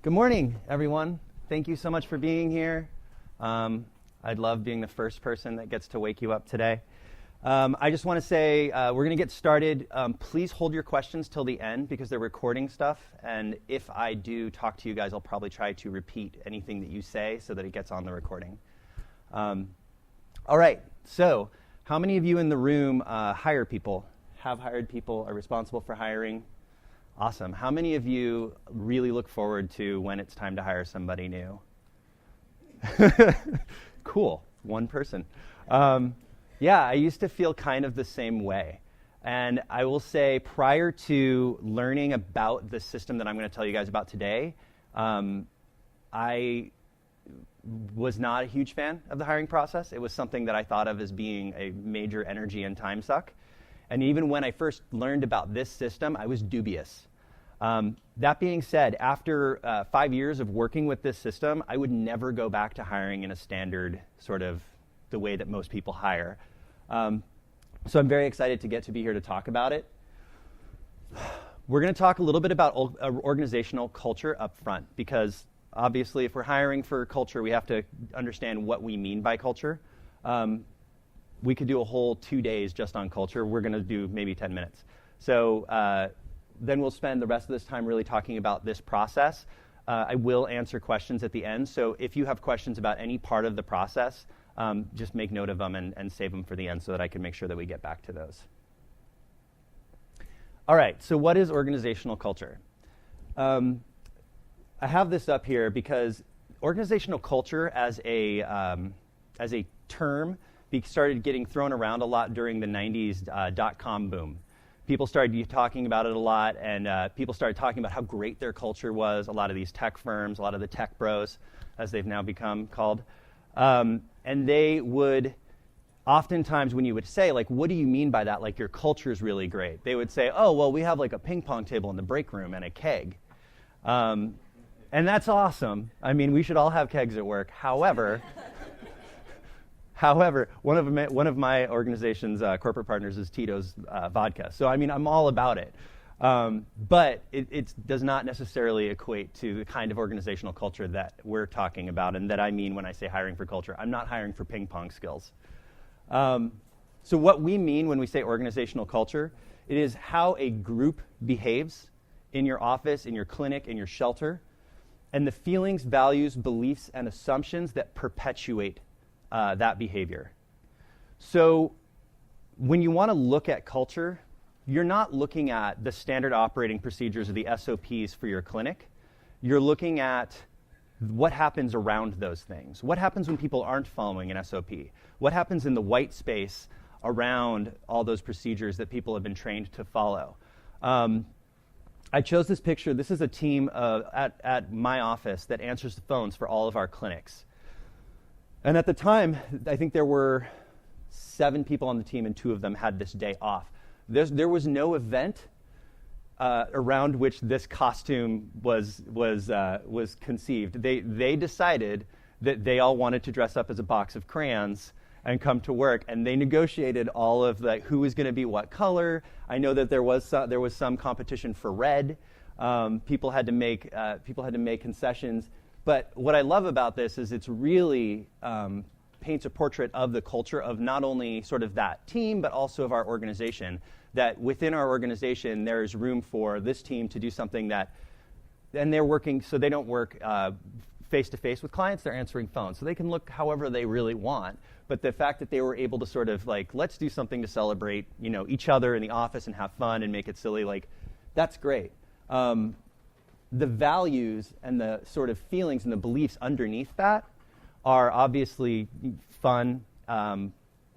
Good morning, everyone. Thank you so much for being here. I'd love being the first person that gets to wake you up today. I just want to say we're going to get started. Please hold your questions till the end because they're recording stuff. And if I do talk to you guys, I'll probably try to repeat anything that you say so that it gets on the recording. All right. So how many of you in the room hire people, have hired people, are responsible for hiring? Awesome. How many of you really look forward to when it's time to hire somebody new? Cool. One person. Yeah, I used to feel kind of the same way. And I will say prior to learning about the system that I'm going to tell you guys about today, I was not a huge fan of the hiring process. It was something that I thought of as being a major energy and time suck. And even when I first learned about this system, I was dubious. That being said, after 5 years of working with this system, I would never go back to hiring in a standard sort of the way that most people hire. So I'm very excited to be here to talk about it. We're going to talk a little bit about organizational culture up front, because obviously if we're hiring for culture, we have to understand what we mean by culture. We could do a whole 2 days just on culture. We're going to do maybe 10 minutes. So then we'll spend the rest of this time really talking about this process. I will answer questions at the end. So if you have questions about any part of the process, just make note of them and save them for the end so that I can make sure that we get back to those. All right, so what is organizational culture? I have this up here because organizational culture as a term started getting thrown around a lot during the 90s dot-com boom. People started talking about it a lot, and people started talking about how great their culture was. A lot of these tech firms, a lot of the tech bros, as they've now become called. And they would, oftentimes when you would say, like, what do you mean by that? Like, your culture is really great. They would say, oh, well, we have like a ping pong table in the break room and a keg. And that's awesome. I mean, we should all have kegs at work. However, one of my organization's corporate partners is Tito's Vodka. So, I mean, I'm all about it. But it does not necessarily equate to the kind of organizational culture that we're talking about and that I mean when I say hiring for culture. I'm not hiring for ping pong skills. So what we mean when we say organizational culture, it is how a group behaves in your office, in your clinic, in your shelter, and the feelings, values, beliefs, and assumptions that perpetuate that behavior. So when you want to look at culture, you're not looking at the standard operating procedures or the SOPs for your clinic. You're looking at what happens around those things. What happens when people aren't following an SOP? What happens in the white space around all those procedures that people have been trained to follow? I chose this picture. This is a team at my office that answers the phones for all of our clinics. And at the time, I think there were 7 people on the team, and 2 of them had this day off. There was no event around which this costume was conceived. They decided that they all wanted to dress up as a box of crayons and come to work, and they negotiated all of who was going to be what color. I know that there was some competition for red. People had to make concessions. But what I love about this is it's really paints a portrait of the culture of not only sort of that team, but also of our organization, that within our organization, there's room for this team to do something that, and they're working, so they don't work face-to-face with clients, they're answering phones. So they can look however they really want. But the fact that they were able to sort of let's do something to celebrate, each other in the office and have fun and make it silly, that's great. The values and the sort of feelings and the beliefs underneath that are obviously fun,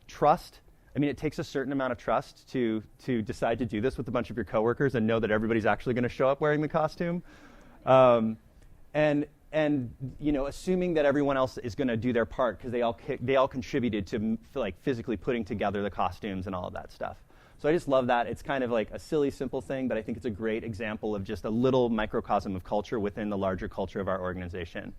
trust. I mean, it takes a certain amount of trust to decide to do this with a bunch of your coworkers and know that everybody's actually going to show up wearing the costume. And assuming that everyone else is going to do their part because they all contributed to physically putting together the costumes and all of that stuff. So I just love that. It's kind of like a silly, simple thing, but I think it's a great example of just a little microcosm of culture within the larger culture of our organization.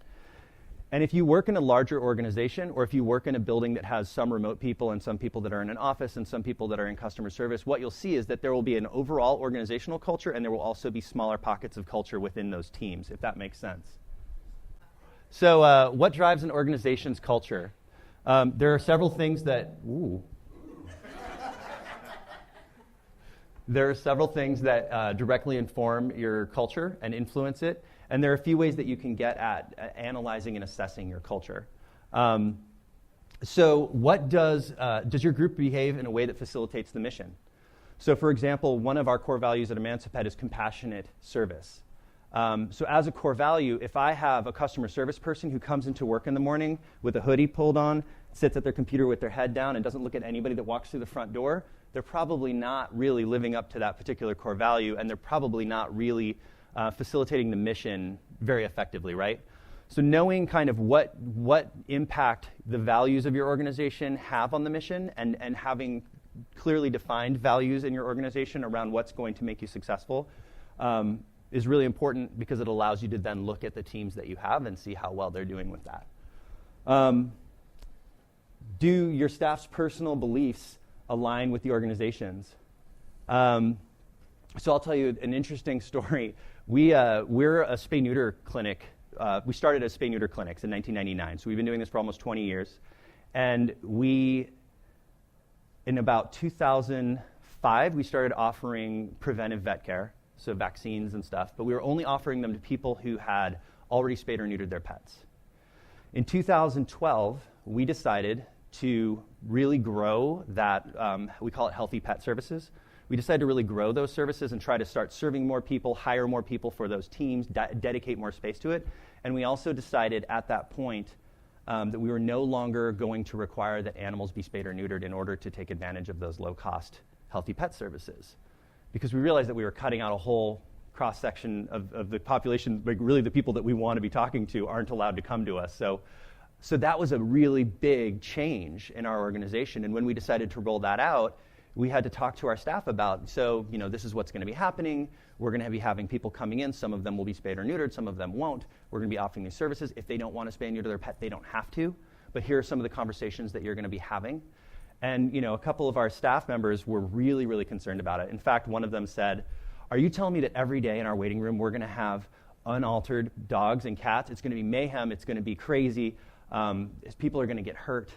And if you work in a larger organization, or if you work in a building that has some remote people and some people that are in an office and some people that are in customer service, what you'll see is that there will be an overall organizational culture, and there will also be smaller pockets of culture within those teams, if that makes sense. So what drives an organization's culture? There are several things that... There are several things that directly inform your culture and influence it. And there are a few ways that you can get at analyzing and assessing your culture. So what does your group behave in a way that facilitates the mission? So for example, one of our core values at Emancipet is compassionate service. So as a core value, if I have a customer service person who comes into work in the morning with a hoodie pulled on, sits at their computer with their head down and doesn't look at anybody that walks through the front door, they're probably not really living up to that particular core value, and they're probably not really facilitating the mission very effectively, right? So knowing kind of what impact the values of your organization have on the mission, and having clearly defined values in your organization around what's going to make you successful is really important, because it allows you to then look at the teams that you have and see how well they're doing with that. Do your staff's personal beliefs align with the organization's? So I'll tell you an interesting story. We're a spay-neuter clinic. We started as spay-neuter clinics in 1999, so we've been doing this for almost 20 years. And in about 2005, we started offering preventive vet care, so vaccines and stuff, but we were only offering them to people who had already spayed or neutered their pets. In 2012, we decided to really grow that, we call it healthy pet services. We decided to really grow those services and try to start serving more people, hire more people for those teams, dedicate more space to it. And we also decided at that point that we were no longer going to require that animals be spayed or neutered in order to take advantage of those low-cost healthy pet services. Because we realized that we were cutting out a whole cross-section of the population, like really the people that we want to be talking to aren't allowed to come to us. So that was a really big change in our organization. And when we decided to roll that out, we had to talk to our staff about, so, this is what's going to be happening. We're going to be having people coming in. Some of them will be spayed or neutered. Some of them won't. We're going to be offering these services. If they don't want to spay and neuter their pet, they don't have to. But here are some of the conversations that you're going to be having. And, a couple of our staff members were really, really concerned about it. In fact, one of them said, "Are you telling me that every day in our waiting room we're going to have unaltered dogs and cats? It's going to be mayhem. It's going to be crazy. People are going to get hurt."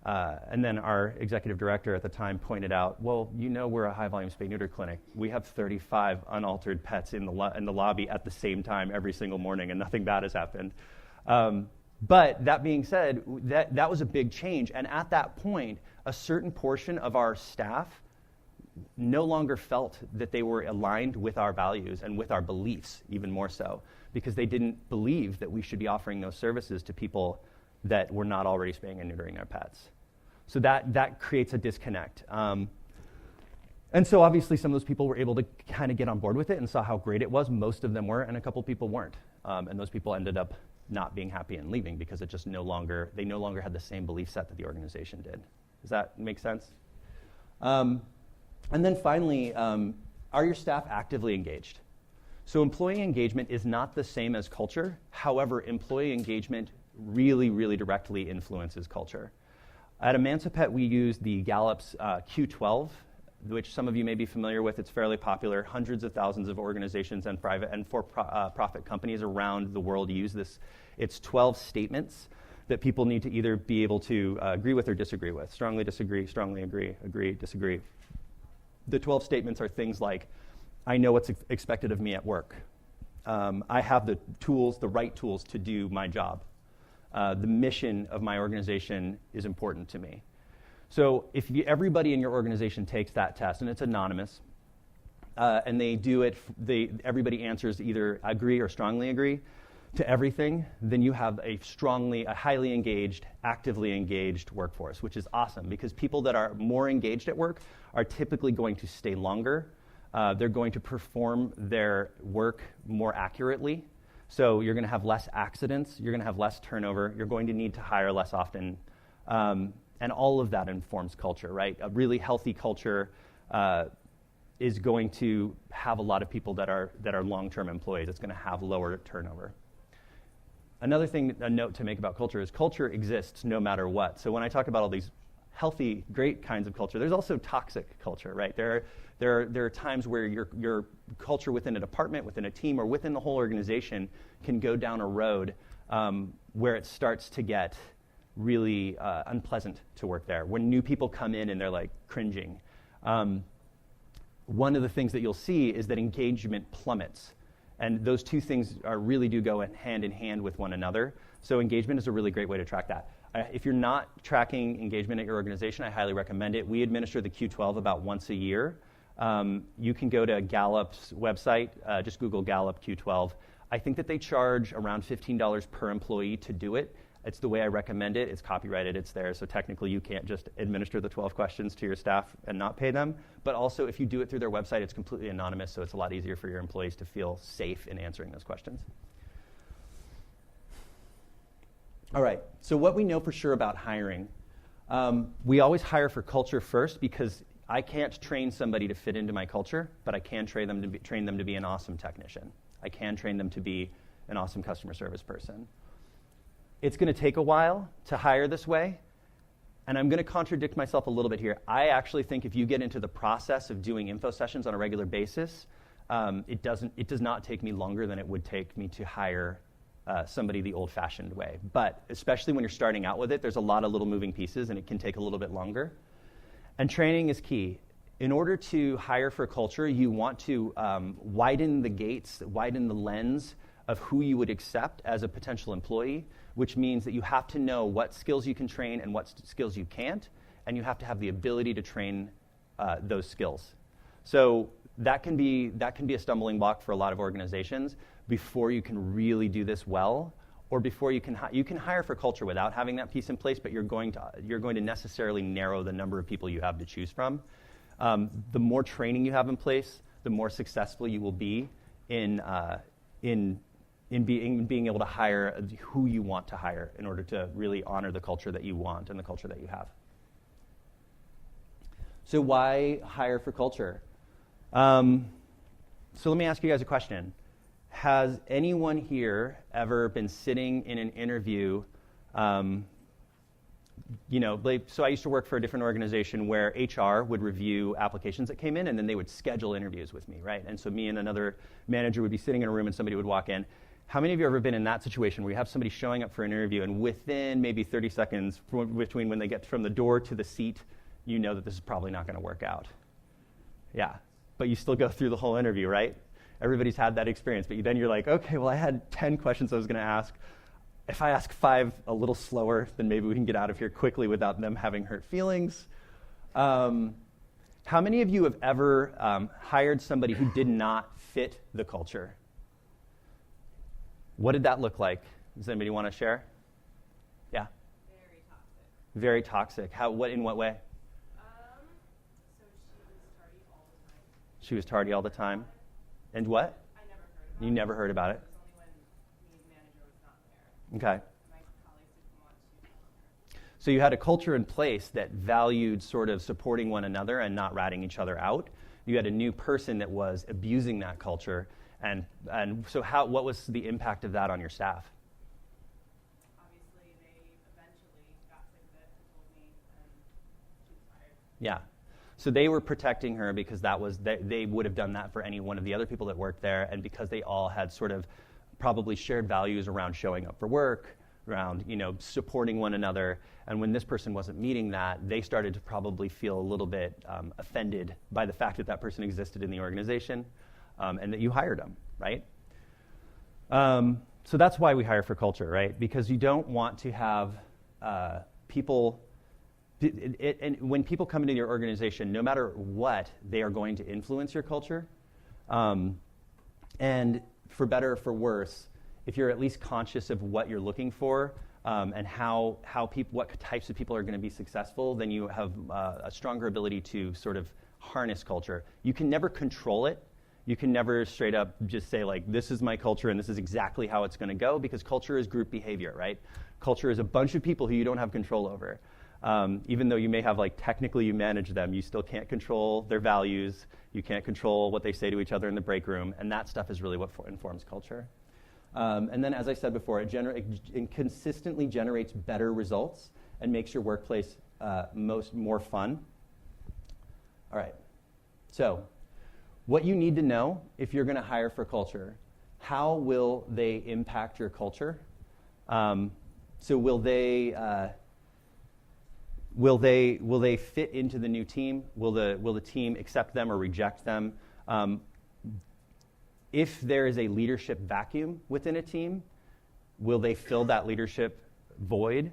And then our executive director at the time pointed out, "Well, we're a high-volume spay-neuter clinic. We have 35 unaltered pets in the lobby at the same time every single morning, and nothing bad has happened." But that being said, that was a big change. And at that point, a certain portion of our staff no longer felt that they were aligned with our values and with our beliefs, even more so, because they didn't believe that we should be offering those services to people that were not already spaying and neutering their pets. So that creates a disconnect. And so obviously some of those people were able to kind of get on board with it and saw how great it was. Most of them were, and a couple people weren't. And those people ended up not being happy and leaving because it just they no longer had the same belief set that the organization did. Does that make sense? And then finally, are your staff actively engaged? So employee engagement is not the same as culture. However, employee engagement really, really directly influences culture. At Emancipet, we use the Gallup's Q12, which some of you may be familiar with. It's fairly popular. Hundreds of thousands of organizations and private and for-profit companies around the world use this. It's 12 statements that people need to either be able to agree with or disagree with. Strongly disagree, strongly agree, disagree. The 12 statements are things like, I know what's expected of me at work. I have the tools, the right tools to do my job. The mission of my organization is important to me. So if everybody in your organization takes that test, and it's anonymous, and they do it, everybody answers either agree or strongly agree to everything, then you have a highly engaged, actively engaged workforce, which is awesome, because people that are more engaged at work are typically going to stay longer. They're going to perform their work more accurately. So you're going to have less accidents, you're going to have less turnover, you're going to need to hire less often. And all of that informs culture, right? A really healthy culture is going to have a lot of people that are long-term employees. It's going to have lower turnover. Another thing, a note to make about culture is culture exists no matter what. So when I talk about all these healthy, great kinds of culture, there's also toxic culture, right? There are times where your culture within a department, within a team, or within the whole organization can go down a road where it starts to get really unpleasant to work there. When new people come in and they're like cringing. One of the things that you'll see is that engagement plummets. And those two things really do go hand in hand with one another. So engagement is a really great way to track that. If you're not tracking engagement at your organization, I highly recommend it. We administer the Q12 about once a year. You can go to Gallup's website, just Google Gallup Q12. I think that they charge around $15 per employee to do it. It's the way I recommend it. It's copyrighted, it's there, so technically you can't just administer the 12 questions to your staff and not pay them. But also, if you do it through their website, it's completely anonymous, so it's a lot easier for your employees to feel safe in answering those questions. All right, so what we know for sure about hiring. We always hire for culture first because I can't train somebody to fit into my culture, but I can train them to be an awesome technician. I can train them to be an awesome customer service person. It's going to take a while to hire this way, and I'm going to contradict myself a little bit here. I actually think if you get into the process of doing info sessions on a regular basis, it does not take me longer than it would take me to hire somebody the old-fashioned way. But especially when you're starting out with it, there's a lot of little moving pieces, and it can take a little bit longer. And training is key. In order to hire for culture, you want to widen the gates, widen the lens of who you would accept as a potential employee, which means that you have to know what skills you can train and what skills you can't, and you have to have the ability to train those skills. So that can be a stumbling block for a lot of organizations before you can really do this well, or before you can hire for culture without having that piece in place, but you're going to necessarily narrow the number of people you have to choose from. The more training you have in place, the more successful you will be in being able to hire who you want to hire in order to really honor the culture that you want and the culture that you have. So why hire for culture? So let me ask you guys a question. Has anyone here ever been sitting in an interview? So I used to work for a different organization where HR would review applications that came in, and then they would schedule interviews with me, right? And so me and another manager would be sitting in a room, and somebody would walk in. How many of you have ever been in that situation where you have somebody showing up for an interview, and within maybe 30 seconds between when they get from the door to the seat, you know that this is probably not going to work out? Yeah, but you still go through the whole interview, right? Everybody's had that experience, but then you're like, okay, well, I had 10 questions I was going to ask. If I ask 5 a little slower, then maybe we can get out of here quickly without them having hurt feelings. How many of you have ever hired somebody who did not fit the culture? What did that look like? Does anybody want to share? Yeah? Very toxic. Very toxic. In what way? So She was tardy all the time. And what? I never heard about it. You never heard about it? It was only when the manager was not there. Okay. My colleagues didn't want to tell her. So you had a culture in place that valued sort of supporting one another and not ratting each other out. You had a new person that was abusing that culture. And so what was the impact of that on your staff? Obviously, they eventually got sick of it and told me, and she was fired. Yeah. So they were protecting her because they would have done that for any one of the other people that worked there, and because they all had sort of probably shared values around showing up for work, around supporting one another. And when this person wasn't meeting that, they started to probably feel a little bit offended by the fact that person existed in the organization. And that you hired them, right? So that's why we hire for culture, right? Because you don't want to have people, and when people come into your organization, no matter what, they are going to influence your culture. And for better or for worse, if you're at least conscious of what you're looking for and what types of people are going to be successful, then you have a stronger ability to sort of harness culture. You can never control it. You can never straight up just say, like, this is my culture and this is exactly how it's going to go, because culture is group behavior, right? Culture is a bunch of people who you don't have control over. Even though you may have, technically you manage them, you still can't control their values. You can't control what they say to each other in the break room, and that stuff is really what informs culture. And then, as I said before, it consistently generates better results and makes your workplace more fun. All right. So, what you need to know if you're going to hire for culture: how will they impact your culture? So, will they fit into the new team? Will the team accept them or reject them? If there is a leadership vacuum within a team, will they fill that leadership void?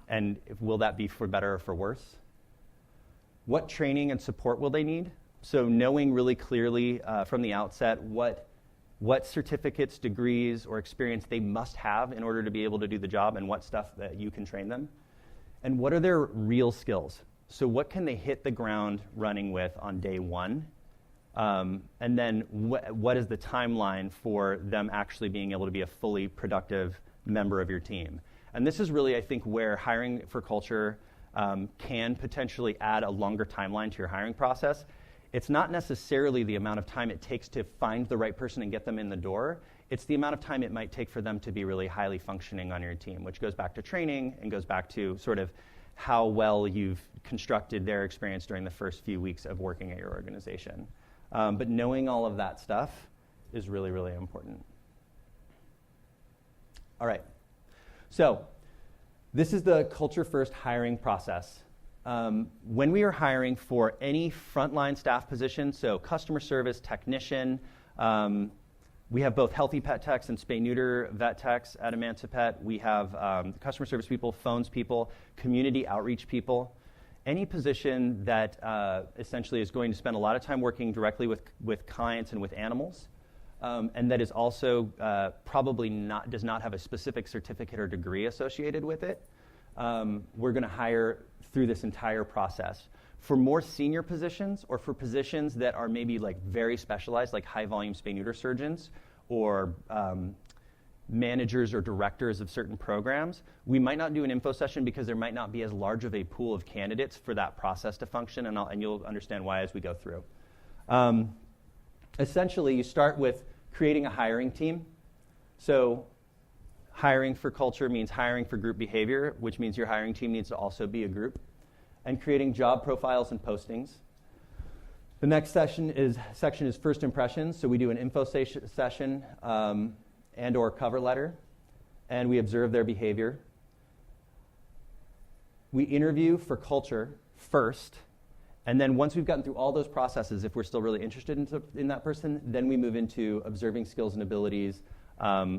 And will that be for better or for worse? What training and support will they need? So knowing really clearly from the outset what certificates, degrees, or experience they must have in order to be able to do the job, and what stuff that you can train them. And what are their real skills? So what can they hit the ground running with on day one? And then what is the timeline for them actually being able to be a fully productive member of your team? And this is really, I think, where hiring for culture can potentially add a longer timeline to your hiring process. It's not necessarily the amount of time it takes to find the right person and get them in the door. It's the amount of time it might take for them to be really highly functioning on your team, which goes back to training and goes back to sort of how well you've constructed their experience during the first few weeks of working at your organization. But knowing all of that stuff is really, really important. All right. So this is the culture first hiring process. When we are hiring for any frontline staff position, so customer service, technician, we have both healthy pet techs and spay-neuter vet techs at Emancipet. We have customer service people, phones people, community outreach people. Any position that essentially is going to spend a lot of time working directly with clients and with animals, and that is also probably does not have a specific certificate or degree associated with it, we're going to hire through this entire process. For more senior positions, or for positions that are maybe like very specialized, like high volume spay-neuter surgeons, or managers or directors of certain programs, we might not do an info session because there might not be as large of a pool of candidates for that process to function, and you'll understand why as we go through. Essentially, you start with creating a hiring team. So hiring for culture means hiring for group behavior, which means your hiring team needs to also be a group, and creating job profiles and postings. The next section is first impressions. So we do an info session and or cover letter, and we observe their behavior. We interview for culture first, and then once we've gotten through all those processes, if we're still really interested in that person, then we move into observing skills and abilities,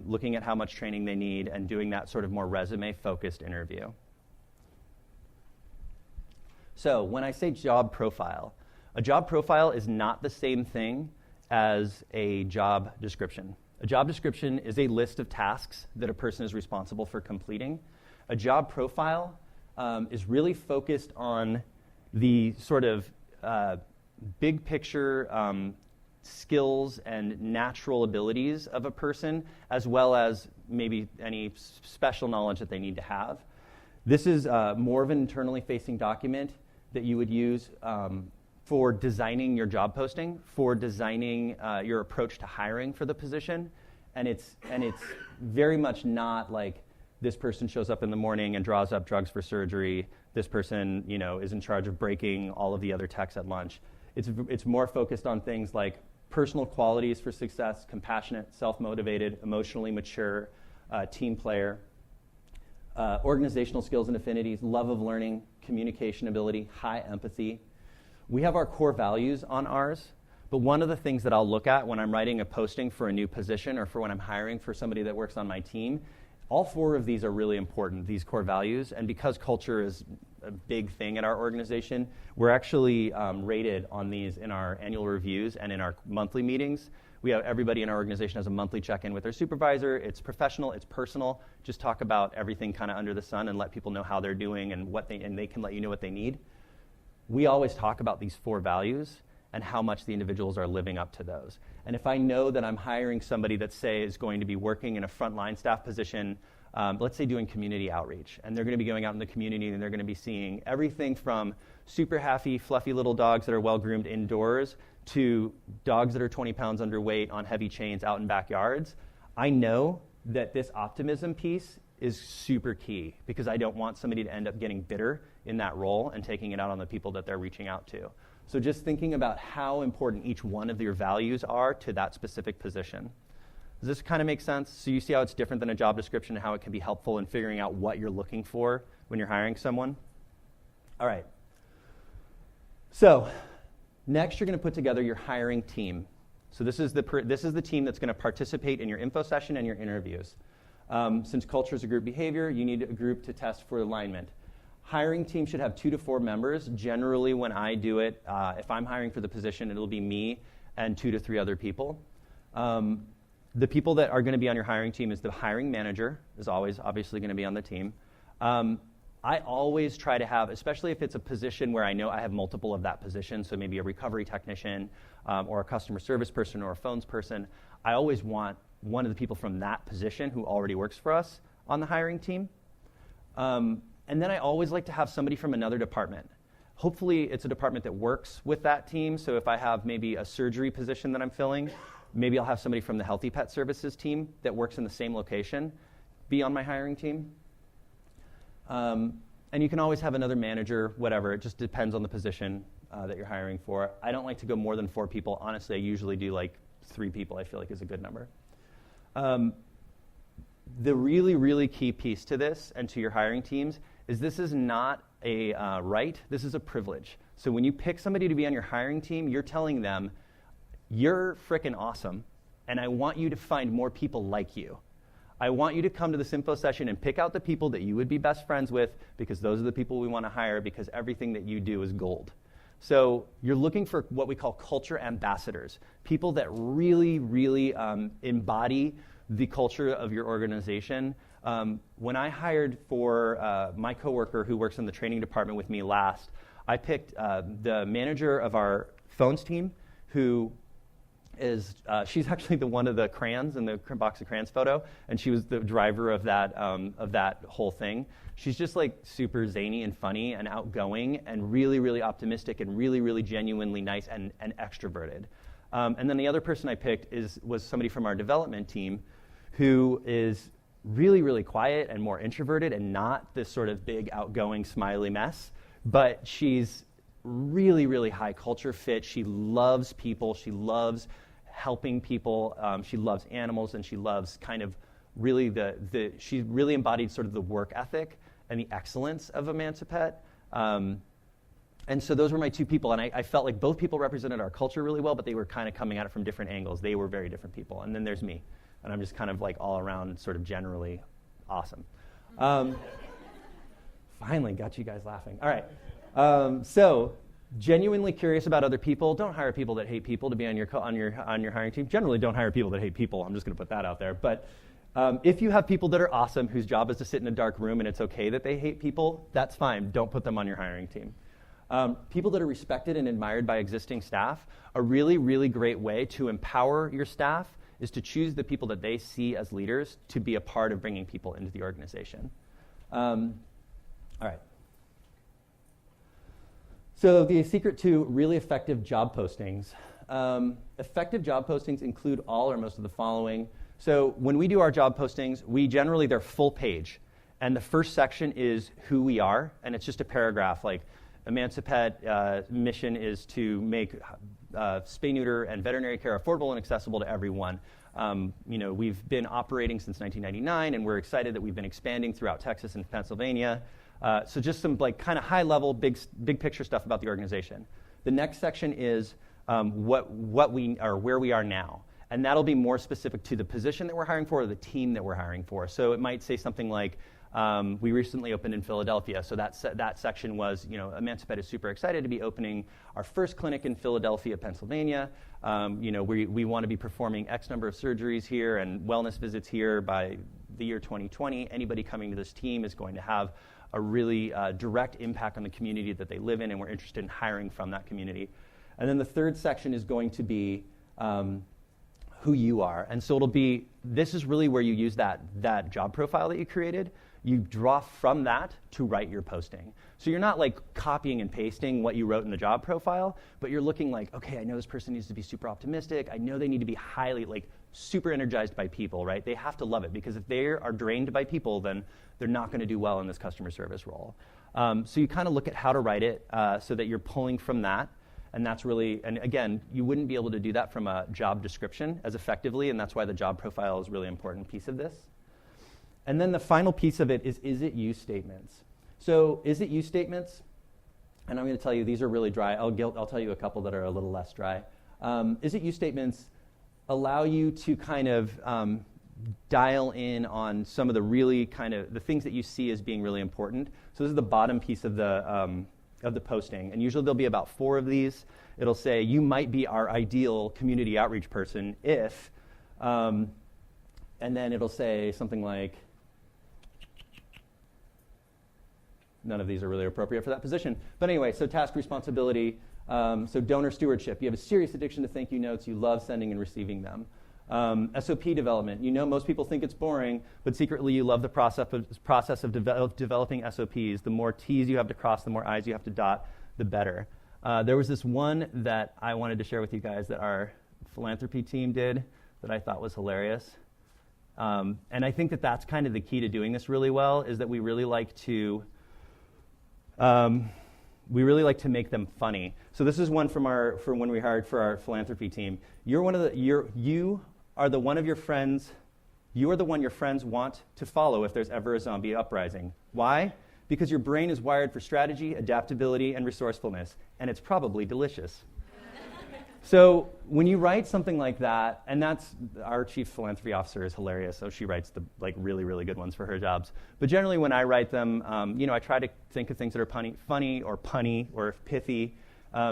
looking at how much training they need, and doing that sort of more resume-focused interview. So when I say job profile, a job profile is not the same thing as a job description. A job description is a list of tasks that a person is responsible for completing. A job profile is really focused on the sort of big picture skills and natural abilities of a person, as well as maybe any special knowledge that they need to have. This is more of an internally facing document that you would use for designing your job posting, for designing your approach to hiring for the position. And it's very much not like this person shows up in the morning and draws up drugs for surgery. This person, is in charge of breaking all of the other techs at lunch. It's more focused on things like personal qualities for success: compassionate, self-motivated, emotionally mature, team player, organizational skills and affinities, love of learning, communication ability, high empathy. We have our core values on ours, but one of the things that I'll look at when I'm writing a posting for a new position, or for when I'm hiring for somebody that works on my team, all four of these are really important, these core values. And because culture is a big thing at our organization, we're actually rated on these in our annual reviews and in our monthly meetings. We have everybody in our organization has a monthly check-in with their supervisor. It's professional, it's personal. Just talk about everything kind of under the sun and let people know how they're doing and they can let you know what they need. We always talk about these four values and how much the individuals are living up to those. And if I know that I'm hiring somebody that, say, is going to be working in a frontline staff position, let's say doing community outreach, and they're going to be going out in the community and they're going to be seeing everything from super happy, fluffy little dogs that are well-groomed indoors to dogs that are 20 pounds underweight on heavy chains out in backyards, I know that this optimism piece is super key, because I don't want somebody to end up getting bitter in that role and taking it out on the people that they're reaching out to. So just thinking about how important each one of your values are to that specific position. Does this kind of make sense? So you see how it's different than a job description and how it can be helpful in figuring out what you're looking for when you're hiring someone? All right. So next, you're going to put together your hiring team. So this is the team that's going to participate in your info session and your interviews. Since culture is a group behavior, you need a group to test for alignment. Hiring team should have 2 to 4 members. Generally, when I do it, if I'm hiring for the position, it'll be me and 2 to 3 other people. The people that are going to be on your hiring team is the hiring manager, is always obviously going to be on the team. I always try to have, especially if it's a position where I know I have multiple of that position, so maybe a recovery technician or a customer service person or a phones person, I always want one of the people from that position who already works for us on the hiring team. And then I always like to have somebody from another department. Hopefully it's a department that works with that team, so if I have maybe a surgery position that I'm filling, maybe I'll have somebody from the Healthy Pet Services team that works in the same location be on my hiring team. And you can always have another manager, whatever. It just depends on the position that you're hiring for. I don't like to go more than 4 people. Honestly, I usually do like 3 people, I feel like is a good number. The really, really key piece to this and to your hiring teams is this is not a right, this is a privilege. So when you pick somebody to be on your hiring team, you're telling them, you're frickin' awesome, and I want you to find more people like you. I want you to come to this info session and pick out the people that you would be best friends with, because those are the people we want to hire, because everything that you do is gold. So you're looking for what we call culture ambassadors, people that really, really embody the culture of your organization. When I hired for my coworker who works in the training department with me last, I picked the manager of our phones team, who is, she's actually the one of the crayons in the box of crayons photo, and she was the driver of that whole thing. She's just like super zany and funny and outgoing and really, really optimistic and really, really genuinely nice and extroverted. And then the other person I picked was somebody from our development team who is really, really quiet and more introverted and not this sort of big, outgoing, smiley mess, but she's really, really high culture fit. She loves people. She loves helping people. She loves animals, and she loves kind of really she really embodied sort of the work ethic and the excellence of Emancipet. And so those were my 2 people, and I felt like both people represented our culture really well, but they were kind of coming at it from different angles. They were very different people. And then there's me, and I'm just kind of like all around sort of generally awesome. Finally got you guys laughing. All right. So genuinely curious about other people. Don't hire people that hate people to be on your hiring team. Generally, don't hire people that hate people. I'm just going to put that out there. But if you have people that are awesome, whose job is to sit in a dark room and it's okay that they hate people, that's fine. Don't put them on your hiring team. People that are respected and admired by existing staff, a really, really great way to empower your staff is to choose the people that they see as leaders to be a part of bringing people into the organization. All right. So the secret to really effective job postings. Effective job postings include all or most of the following. So when we do our job postings, they're full page. And the first section is who we are, and it's just a paragraph like, Emancipet mission is to make spay, neuter, and veterinary care affordable and accessible to everyone. We've been operating since 1999, and we're excited that we've been expanding throughout Texas and Pennsylvania. So just some like kind of high level, big picture stuff about the organization. The next section is what we are, where we are now. And that'll be more specific to the position that we're hiring for or the team that we're hiring for. So it might say something like, we recently opened in Philadelphia. So that section was, Emancipet is super excited to be opening our first clinic in Philadelphia, Pennsylvania. We want to be performing X number of surgeries here and wellness visits here by the year 2020. Anybody coming to this team is going to have a really direct impact on the community that they live in, and we're interested in hiring from that community. And then the third section is going to be who you are. And so this is really where you use that job profile that you created. You draw from that to write your posting. So you're not like copying and pasting what you wrote in the job profile, but you're looking like, okay, I know this person needs to be super optimistic. I know they need to be highly, like super energized by people, right? They have to love it, because if they are drained by people, then they're not going to do well in this customer service role. So you kind of look at how to write it so that you're pulling from that. And that's really, and again, you wouldn't be able to do that from a job description as effectively, and that's why the job profile is a really important piece of this. And then the final piece of it is it you statements. So is it you statements, and I'm going to tell you these are really dry. I'll tell you a couple that are a little less dry. Is it you statements allow you to kind of dial in on some of the really kind of the things that you see as being really important. So this is the bottom piece of the posting, and usually there'll be about 4 of these. It'll say, you might be our ideal community outreach person if, and then it'll say something like, none of these are really appropriate for that position. But anyway, so task responsibility, so donor stewardship. You have a serious addiction to thank you notes. You love sending and receiving them. SOP development. You know most people think it's boring, but secretly you love the process of developing SOPs. The more T's you have to cross, the more I's you have to dot, the better. There was this one that I wanted to share with you guys that our philanthropy team did that I thought was hilarious. And I think that that's kind of the key to doing this really well, is that we really like to make them funny. So this is one from when we hired for our philanthropy team. You are the one your friends want to follow if there's ever a zombie uprising. Why? Because your brain is wired for strategy, adaptability, and resourcefulness, and it's probably delicious. So when you write something like that, and that's our chief philanthropy officer is hilarious, so she writes the really, really good ones for her jobs. But generally when I write them, I try to think of things that are funny or punny or pithy,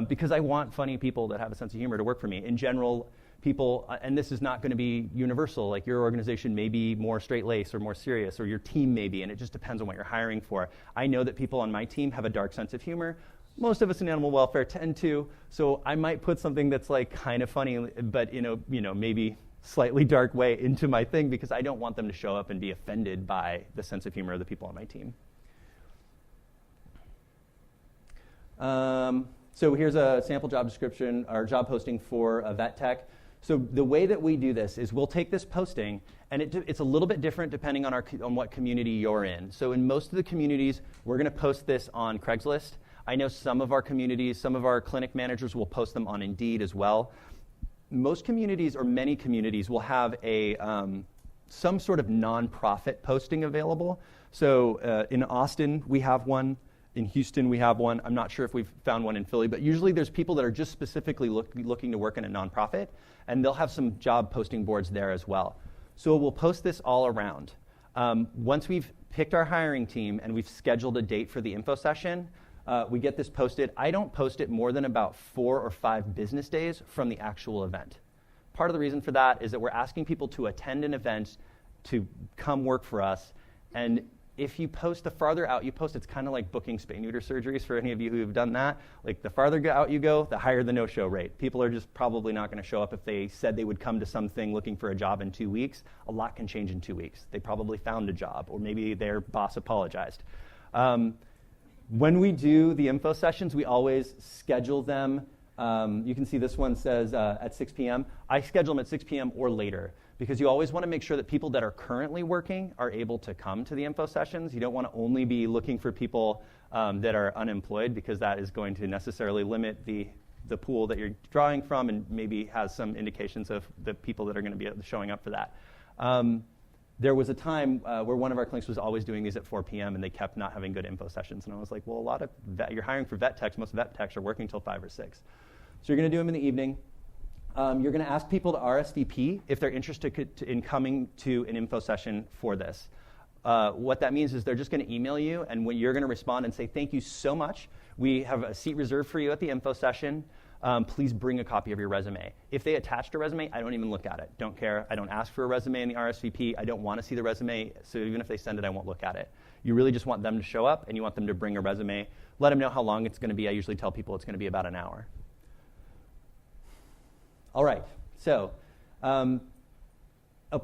because I want funny people that have a sense of humor to work for me. In general, people, and this is not going to be universal, like your organization may be more straight-laced or more serious, or your team may be, and it just depends on what you're hiring for. I know that people on my team have a dark sense of humor. Most of us in animal welfare tend to, so I might put something that's like kind of funny, but maybe slightly dark way into my thing, because I don't want them to show up and be offended by the sense of humor of the people on my team. So here's a sample job description, or job posting for a vet tech. So the way that we do this is we'll take this posting, and it's a little bit different depending on what community you're in. So in most of the communities, we're going to post this on Craigslist. I know some of our communities, some of our clinic managers will post them on Indeed as well. Most communities, or many communities, will have some sort of nonprofit posting available. So in Austin, we have one. In Houston, we have one. I'm not sure if we've found one in Philly, but usually there's people that are just specifically looking to work in a nonprofit, and they'll have some job posting boards there as well. So we'll post this all around. Once we've picked our hiring team and we've scheduled a date for the info session, we get this posted. I don't post it more than about 4 or 5 business days from the actual event. Part of the reason for that is that we're asking people to attend an event to come work for us, and if you post, the farther out you post, it's kind of like booking spay-neuter surgeries for any of you who have done that. Like the farther out you go, the higher the no-show rate. People are just probably not going to show up if they said they would come to something looking for a job in 2 weeks. A lot can change in 2 weeks. They probably found a job, or maybe their boss apologized. When we do the info sessions, we always schedule them. You can see this one says at 6 p.m. I schedule them at 6 p.m. or later, because you always want to make sure that people that are currently working are able to come to the info sessions. You don't want to only be looking for people that are unemployed, because that is going to necessarily limit the pool that you're drawing from, and maybe has some indications of the people that are going to be showing up for that. There was a time where one of our clinics was always doing these at 4 p.m. and they kept not having good info sessions. And I was like, well, a lot of you're hiring for vet techs. Most vet techs are working till 5 or 6. So you're going to do them in the evening. You're going to ask people to RSVP if they're interested in coming to an info session for this. What that means is they're just going to email you, and when you're going to respond and say, thank you so much. We have a seat reserved for you at the info session. Please bring a copy of your resume. If they attached a resume, I don't even look at it. Don't care. I don't ask for a resume in the RSVP. I don't want to see the resume, so even if they send it, I won't look at it. You really just want them to show up, and you want them to bring a resume. Let them know how long it's going to be. I usually tell people it's going to be about an hour. All right, so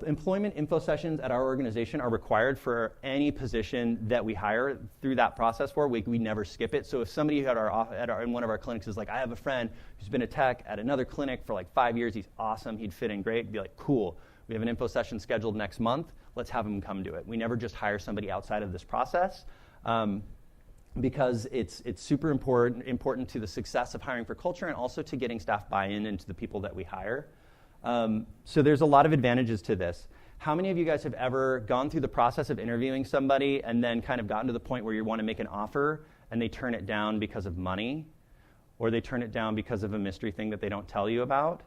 employment info sessions at our organization are required for any position that we hire through that process for. We never skip it. So if somebody in one of our clinics is like, I have a friend who's been a tech at another clinic for like 5 years, he's awesome, he'd fit in great, be like, cool. We have an info session scheduled next month. Let's have them come do it. We never just hire somebody outside of this process because it's super important to the success of hiring for culture and also to getting staff buy-in into the people that we hire. So there's a lot of advantages to this. How many of you guys have ever gone through the process of interviewing somebody and then kind of gotten to the point where you want to make an offer and they turn it down because of money, or they turn it down because of a mystery thing that they don't tell you about?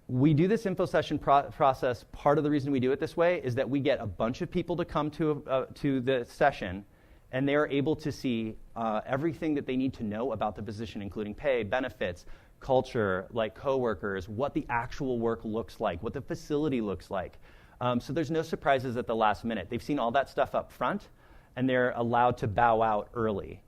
We do this info session process. Part of the reason we do it this way is that we get a bunch of people to come to the session, and they are able to see everything that they need to know about the position, including pay, benefits, culture, like coworkers, what the actual work looks like, what the facility looks like. So there's no surprises at the last minute. They've seen all that stuff up front, and they're allowed to bow out early.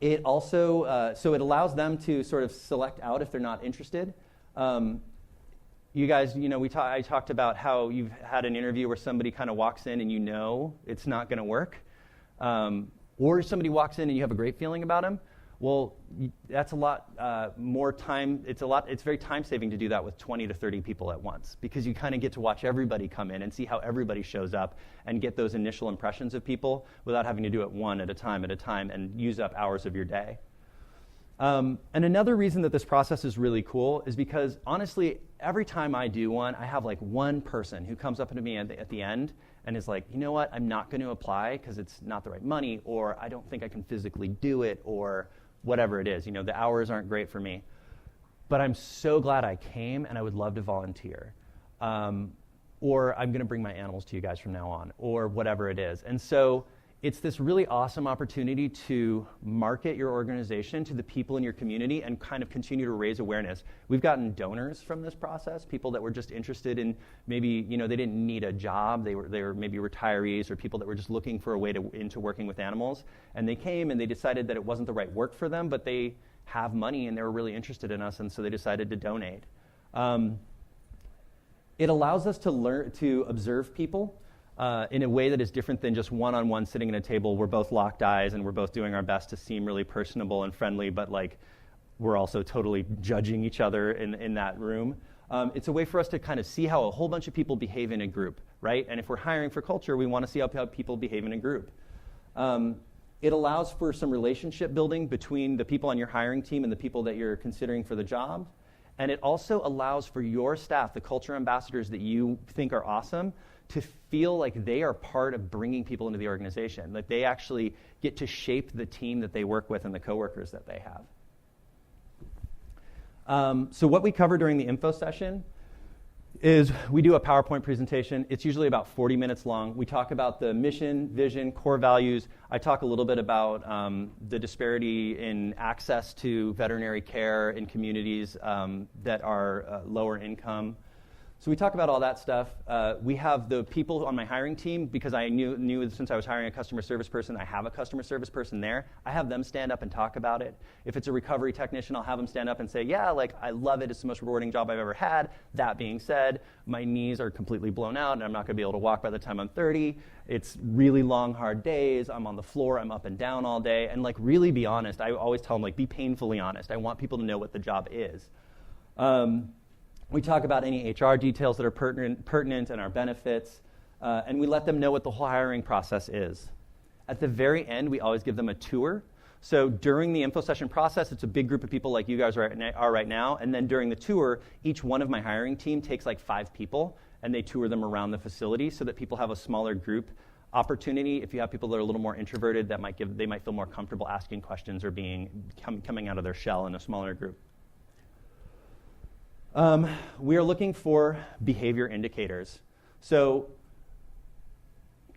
It also, so it allows them to sort of select out if they're not interested. You guys, I talked about how you've had an interview where somebody kind of walks in and you know it's not going to work. Or somebody walks in and you have a great feeling about them. Well, that's a lot more time. It's very time saving to do that with 20 to 30 people at once, because you kind of get to watch everybody come in and see how everybody shows up and get those initial impressions of people without having to do it one at a time and use up hours of your day. And another reason that this process is really cool is because, honestly, every time I do one, I have like one person who comes up to me at the end and is like, you know what, I'm not going to apply because it's not the right money, or I don't think I can physically do it, or whatever it is. The hours aren't great for me. But I'm so glad I came, and I would love to volunteer. Or I'm going to bring my animals to you guys from now on, or whatever it is. And so it's this really awesome opportunity to market your organization to the people in your community and kind of continue to raise awareness. We've gotten donors from this process, people that were just interested in maybe, they didn't need a job, they were maybe retirees or people that were just looking for a way into working with animals. And they came and they decided that it wasn't the right work for them, but they have money and they were really interested in us, and so they decided to donate. It allows us to learn to observe people in a way that is different than just one-on-one sitting at a table. We're both locked eyes and we're both doing our best to seem really personable and friendly, but like we're also totally judging each other in that room. It's a way for us to kind of see how a whole bunch of people behave in a group, right? And if we're hiring for culture, we want to see how people behave in a group. It allows for some relationship building between the people on your hiring team and the people that you're considering for the job. And it also allows for your staff, the culture ambassadors that you think are awesome, to feel like they are part of bringing people into the organization, that they actually get to shape the team that they work with and the coworkers that they have. So what we cover during the info session is we do a PowerPoint presentation. It's usually about 40 minutes long. We talk about the mission, vision, core values. I talk a little bit about the disparity in access to veterinary care in communities that are lower income. So we talk about all that stuff. We have the people on my hiring team, because I knew since I was hiring a customer service person, I have a customer service person there. I have them stand up and talk about it. If it's a recovery technician, I'll have them stand up and say, yeah, like I love it. It's the most rewarding job I've ever had. That being said, my knees are completely blown out and I'm not going to be able to walk by the time I'm 30. It's really long, hard days. I'm on the floor. I'm up and down all day. And like really be honest. I always tell them, like, be painfully honest. I want people to know what the job is. We talk about any HR details that are pertinent and our benefits, and we let them know what the whole hiring process is. At the very end, we always give them a tour. So during the info session process, it's a big group of people like you guys are right now, and then during the tour, each one of my hiring team takes like 5 people, and they tour them around the facility so that people have a smaller group opportunity. If you have people that are a little more introverted, they might feel more comfortable asking questions or coming out of their shell in a smaller group. We are looking for behavior indicators. So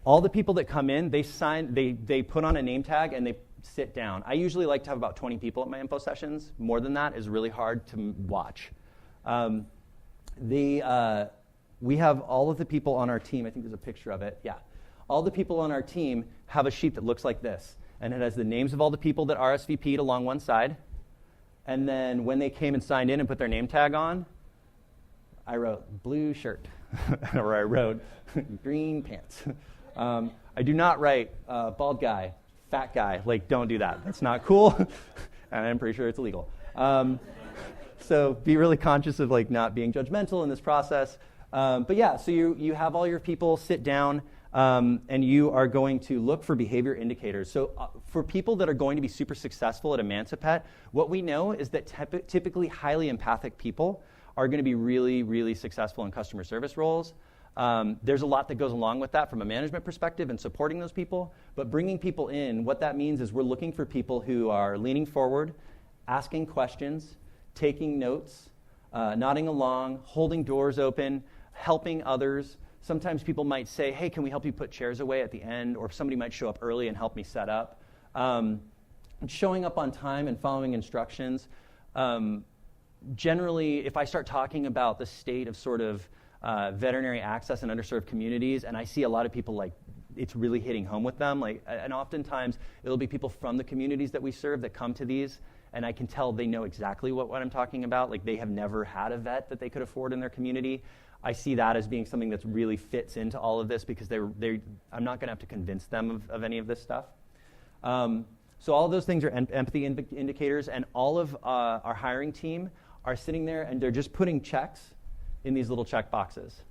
all the people that come in, they put on a name tag and they sit down. I usually like to have about 20 people at my info sessions. More than that is really hard to watch. We have all of the people on our team. I think there's a picture of it. Yeah. All the people on our team have a sheet that looks like this. And it has the names of all the people that RSVP'd along one side. And then when they came and signed in and put their name tag on, I wrote blue shirt, or I wrote green pants. I do not write bald guy, fat guy. Like, don't do that. That's not cool, and I'm pretty sure it's illegal. So be really conscious of like not being judgmental in this process. But yeah, so you have all your people sit down, and you are going to look for behavior indicators. So for people that are going to be super successful at Emancipet, what we know is that typically highly empathic people are going to be really, really successful in customer service roles. There's a lot that goes along with that from a management perspective and supporting those people. But bringing people in, what that means is we're looking for people who are leaning forward, asking questions, taking notes, nodding along, holding doors open, helping others. Sometimes people might say, hey, can we help you put chairs away at the end? Or somebody might show up early and help me set up. Showing up on time and following instructions. Generally, if I start talking about the state of sort of veterinary access in underserved communities, and I see a lot of people like it's really hitting home with them, like, and oftentimes it'll be people from the communities that we serve that come to these, and I can tell they know exactly what I'm talking about. Like they have never had a vet that they could afford in their community. I see that as being something that really fits into all of this because I'm not going to have to convince them of any of this stuff. So all of those things are empathy indicators, and all of our hiring team are sitting there and they're just putting checks in these little check boxes.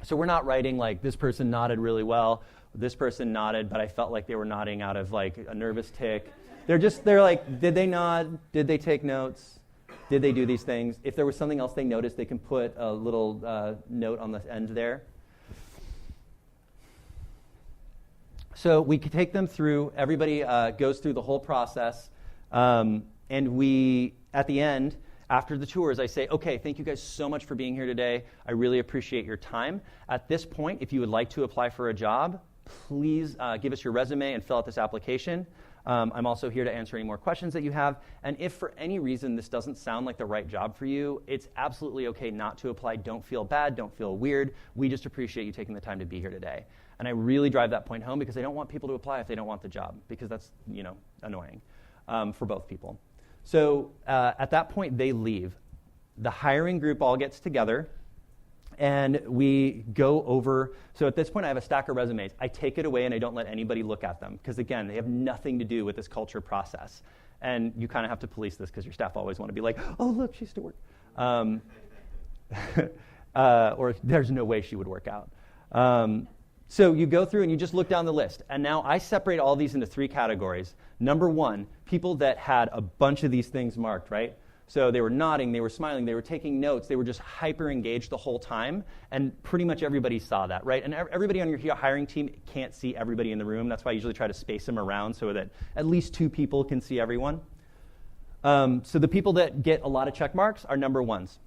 So we're not writing like this person nodded really well, this person nodded, but I felt like they were nodding out of like a nervous tick. They're like, did they nod? Did they take notes? Did they do these things? If there was something else they noticed, they can put a little note on the end there. So we could take them through, everybody goes through the whole process, and we, at the end, after the tours, I say, okay, thank you guys so much for being here today. I really appreciate your time. At this point, if you would like to apply for a job, please give us your resume and fill out this application. I'm also here to answer any more questions that you have. And if for any reason this doesn't sound like the right job for you, it's absolutely okay not to apply. Don't feel bad. Don't feel weird. We just appreciate you taking the time to be here today. And I really drive that point home because I don't want people to apply if they don't want the job, because that's, annoying for both people. So at that point, they leave. The hiring group all gets together, and we go over. So at this point, I have a stack of resumes. I take it away, and I don't let anybody look at them, because, again, they have nothing to do with this culture process. And you kind of have to police this, because your staff always want to be like, oh, look, she's still working. Or there's no way she would work out. So you go through and you just look down the list. And now I separate all these into 3 categories. Number 1, people that had a bunch of these things marked, right? So they were nodding, they were smiling, they were taking notes, they were just hyper engaged the whole time. And pretty much everybody saw that, right? And everybody on your hiring team can't see everybody in the room. That's why I usually try to space them around so that at least 2 people can see everyone. So the people that get a lot of check marks are number 1s.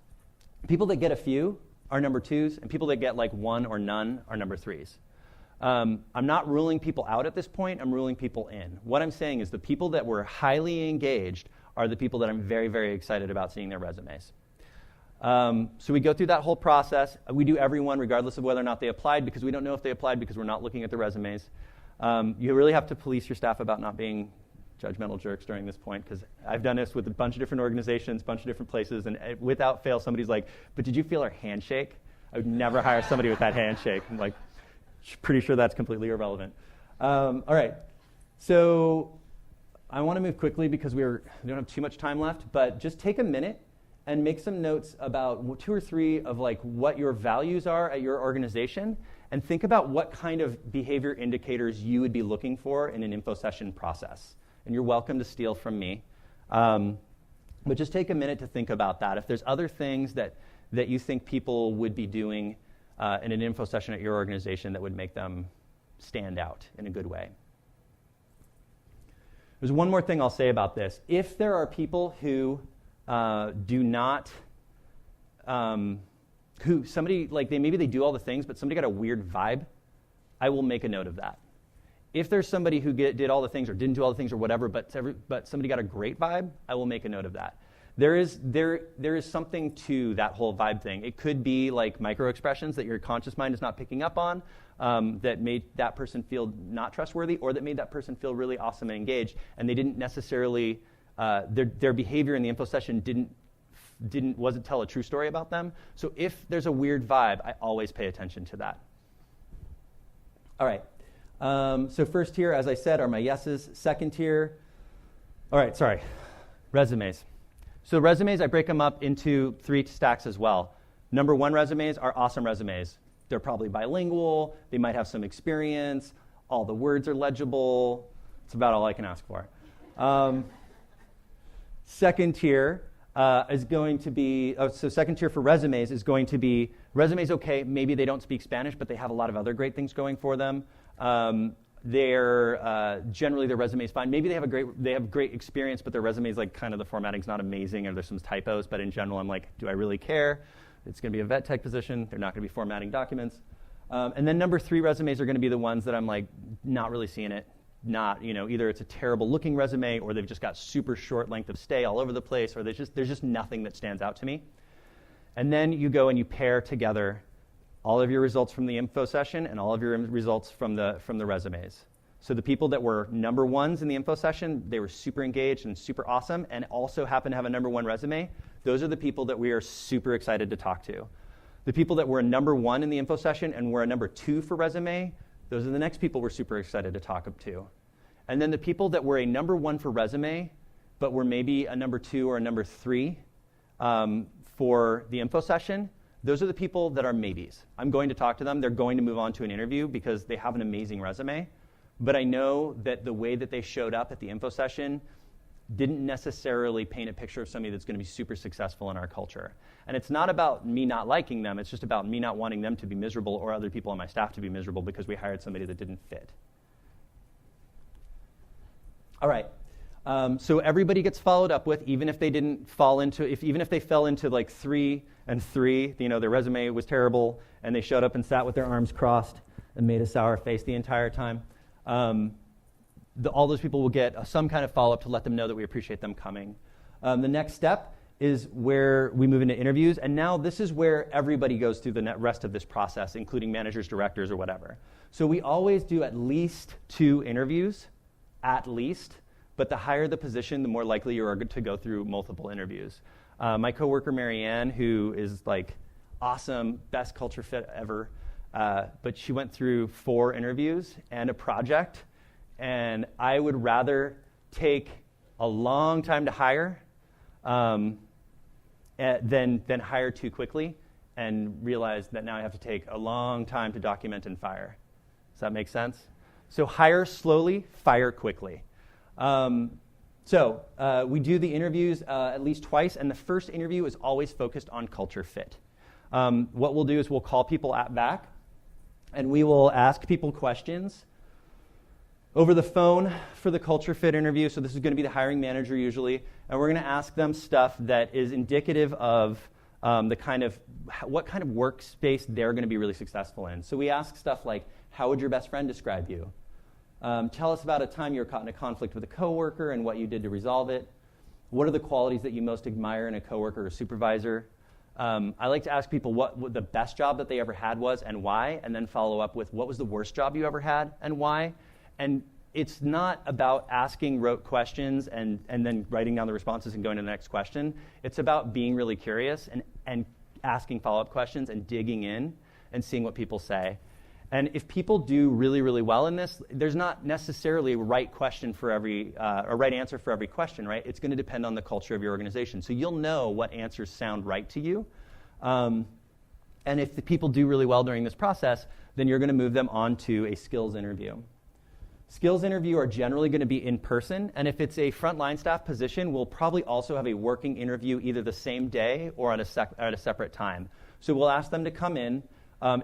People that get a few are number 2s, and people that get like 1 or none are number 3s. I'm not ruling people out at this point. I'm ruling people in. What I'm saying is the people that were highly engaged are the people that I'm very, very excited about seeing their resumes. So we go through that whole process. We do everyone regardless of whether or not they applied, because we don't know if they applied because we're not looking at the resumes. You really have to police your staff about not being judgmental jerks during this point, because I've done this with a bunch of different organizations, a bunch of different places, and without fail, somebody's like, but did you feel our handshake? I would never hire somebody with that handshake. I'm like, pretty sure that's completely irrelevant. All right, so I want to move quickly because we don't have too much time left, but just take a minute and make some notes about 2 or 3 of like what your values are at your organization, and think about what kind of behavior indicators you would be looking for in an info session process. And you're welcome to steal from me. But just take a minute to think about that. If there's other things that you think people would be doing in an info session at your organization that would make them stand out in a good way. There's one more thing I'll say about this. If there are people who do not, who somebody, like maybe they do all the things, but somebody got a weird vibe, I will make a note of that. If there's somebody who did all the things or didn't do all the things or whatever, but somebody got a great vibe, I will make a note of that. There is something to that whole vibe thing. It could be like micro expressions that your conscious mind is not picking up on, that made that person feel not trustworthy, or that made that person feel really awesome and engaged, and they didn't necessarily, their behavior in the info session wasn't tell a true story about them. So if there's a weird vibe, I always pay attention to that. All right. So first tier, as I said, are my yeses. Second tier, all right, sorry, resumes. So resumes, I break them up into 3 stacks as well. Number 1 resumes are awesome resumes. They're probably bilingual, they might have some experience, all the words are legible. It's about all I can ask for. Second tier is going to be, second tier for resumes is going to be, resumes okay, maybe they don't speak Spanish, but they have a lot of other great things going for them. They're generally their resume is fine. Maybe they have great experience, but their resume is like kind of the formatting's not amazing, or there's some typos. But in general, I'm like, do I really care? It's going to be a vet tech position. They're not going to be formatting documents. And then number 3 resumes are going to be the ones that I'm like not really seeing it. Not, either it's a terrible looking resume, or they've just got super short length of stay all over the place, or there's just nothing that stands out to me. And then you go and you pair together all of your results from the info session and all of your results from the resumes. So the people that were number 1s in the info session, they were super engaged and super awesome, and also happen to have a number 1 resume. Those are the people that we are super excited to talk to. The people that were a number 1 in the info session and were a number 2 for resume, those are the next people we're super excited to talk to. And then the people that were a number 1 for resume, but were maybe a number 2 or a number 3 for the info session, those are the people that are maybes. I'm going to talk to them. They're going to move on to an interview because they have an amazing resume. But I know that the way that they showed up at the info session didn't necessarily paint a picture of somebody that's going to be super successful in our culture. And it's not about me not liking them. It's just about me not wanting them to be miserable or other people on my staff to be miserable because we hired somebody that didn't fit. All right. So everybody gets followed up with, even if they didn't fall into, even if they fell into like 3 and 3, their resume was terrible, and they showed up and sat with their arms crossed and made a sour face the entire time. All those people will get some kind of follow-up to let them know that we appreciate them coming. The next step is where we move into interviews, and now this is where everybody goes through the rest of this process, including managers, directors, or whatever. So we always do at least 2 interviews, at least, but the higher the position, the more likely you are to go through multiple interviews. My coworker, Marianne, who is like awesome, best culture fit ever, but she went through 4 interviews and a project, and I would rather take a long time to hire than hire too quickly and realize that now I have to take a long time to document and fire. Does that make sense? So hire slowly, fire quickly. We do the interviews at least twice, and the first interview is always focused on culture fit. What we'll do is we'll call people back, and we will ask people questions over the phone for the culture fit interview. So this is going to be the hiring manager usually, and we're going to ask them stuff that is indicative of what kind of workspace they're going to be really successful in. So we ask stuff like, how would your best friend describe you? Tell us about a time you were caught in a conflict with a coworker and what you did to resolve it. What are the qualities that you most admire in a coworker or supervisor? I like to ask people what the best job that they ever had was and why, and then follow up with what was the worst job you ever had and why. And it's not about asking rote questions and then writing down the responses and going to the next question. It's about being really curious and asking follow-up questions and digging in and seeing what people say. And if people do really, really well in this, there's not necessarily a right question for a right answer for every question, right? It's going to depend on the culture of your organization. So you'll know what answers sound right to you. And if the people do really well during this process, then you're going to move them on to a skills interview. Skills interview are generally going to be in person, and if it's a frontline staff position, we'll probably also have a working interview either the same day or at a separate time. So we'll ask them to come in.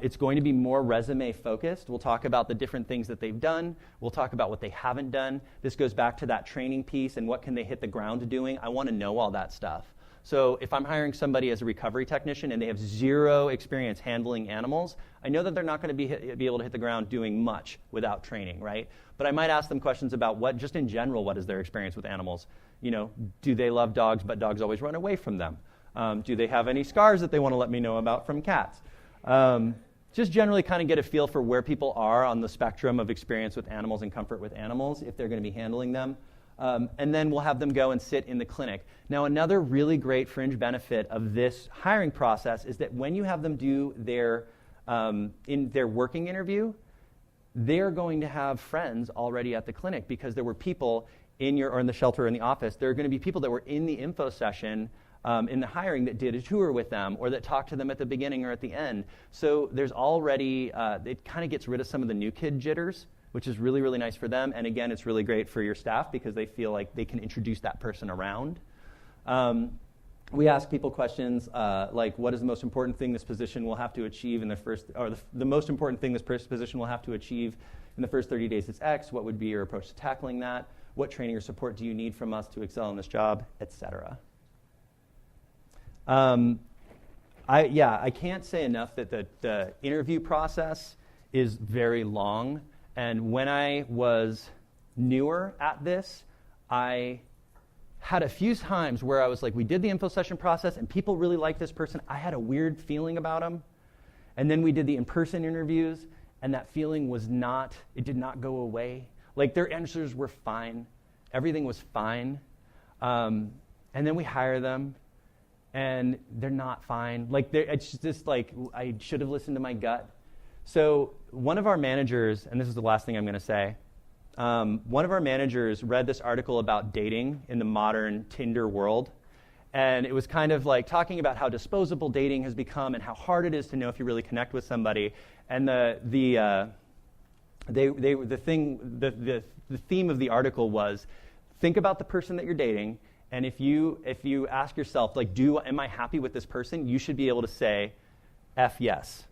It's going to be more resume focused. We'll talk about the different things that they've done. We'll talk about what they haven't done. This goes back to that training piece and what can they hit the ground doing. I want to know all that stuff. So if I'm hiring somebody as a recovery technician and they have 0 experience handling animals, I know that they're not going to be able to hit the ground doing much without training, right? But I might ask them questions about just in general, what is their experience with animals? Do they love dogs, but dogs always run away from them? Do they have any scars that they want to let me know about from cats? Just generally kind of get a feel for where people are on the spectrum of experience with animals and comfort with animals, if they're going to be handling them. And then we'll have them go and sit in the clinic. Now, another really great fringe benefit of this hiring process is that when you have them do their working interview, they're going to have friends already at the clinic because there were people or in the shelter or in the office, there are going to be people that were in the info session in the hiring that did a tour with them or that talked to them at the beginning or at the end. So there's already, it kind of gets rid of some of the new kid jitters, which is really, really nice for them. And again, it's really great for your staff because they feel like they can introduce that person around. We ask people questions like, what is the most important thing this position will have to achieve in the first, or the most important thing this position will have to achieve in the first 30 days is X. What would be your approach to tackling that? What training or support do you need from us to excel in this job, etc. I can't say enough that the interview process is very long. And when I was newer at this, I had a few times where I was like, we did the info session process and people really liked this person. I had a weird feeling about them. And then we did the in-person interviews and that feeling it did not go away. Like their answers were fine. Everything was fine. And then we hire them and they're not fine. Like it's just like, I should have listened to my gut. So one of our managers, and this is the last thing I'm going to say, one of our managers read this article about dating in the modern Tinder world, and it was kind of like talking about how disposable dating has become and how hard it is to know if you really connect with somebody. And the theme of the article was, think about the person that you're dating, and if you ask yourself, like, am I happy with this person? You should be able to say, F yes.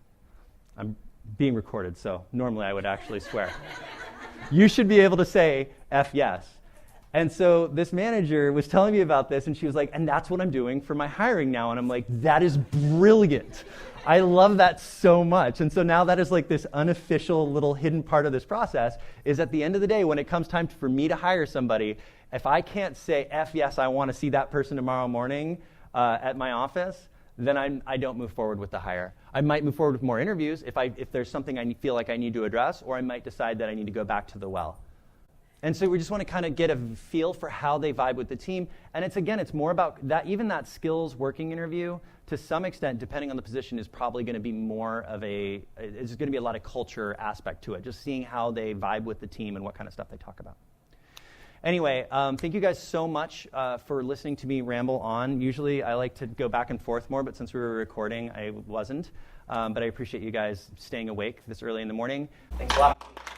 I'm being recorded, so normally I would actually swear. You should be able to say F yes. And so this manager was telling me about this, and she was like, and that's what I'm doing for my hiring now. And I'm like, that is brilliant. I love that so much. And so now that is like this unofficial little hidden part of this process is at the end of the day, when it comes time for me to hire somebody, if I can't say F yes, I want to see that person tomorrow morning at my office, then I don't move forward with the hire. I might move forward with more interviews if there's something I feel like I need to address, or I might decide that I need to go back to the well. And so we just want to kind of get a feel for how they vibe with the team. And it's more about that, even that skills working interview, to some extent, depending on the position, is probably going to be more of it's going to be a lot of culture aspect to it, just seeing how they vibe with the team and what kind of stuff they talk about. Anyway, thank you guys so much for listening to me ramble on. Usually I like to go back and forth more, but since we were recording, I wasn't. But I appreciate you guys staying awake this early in the morning. Thanks a lot.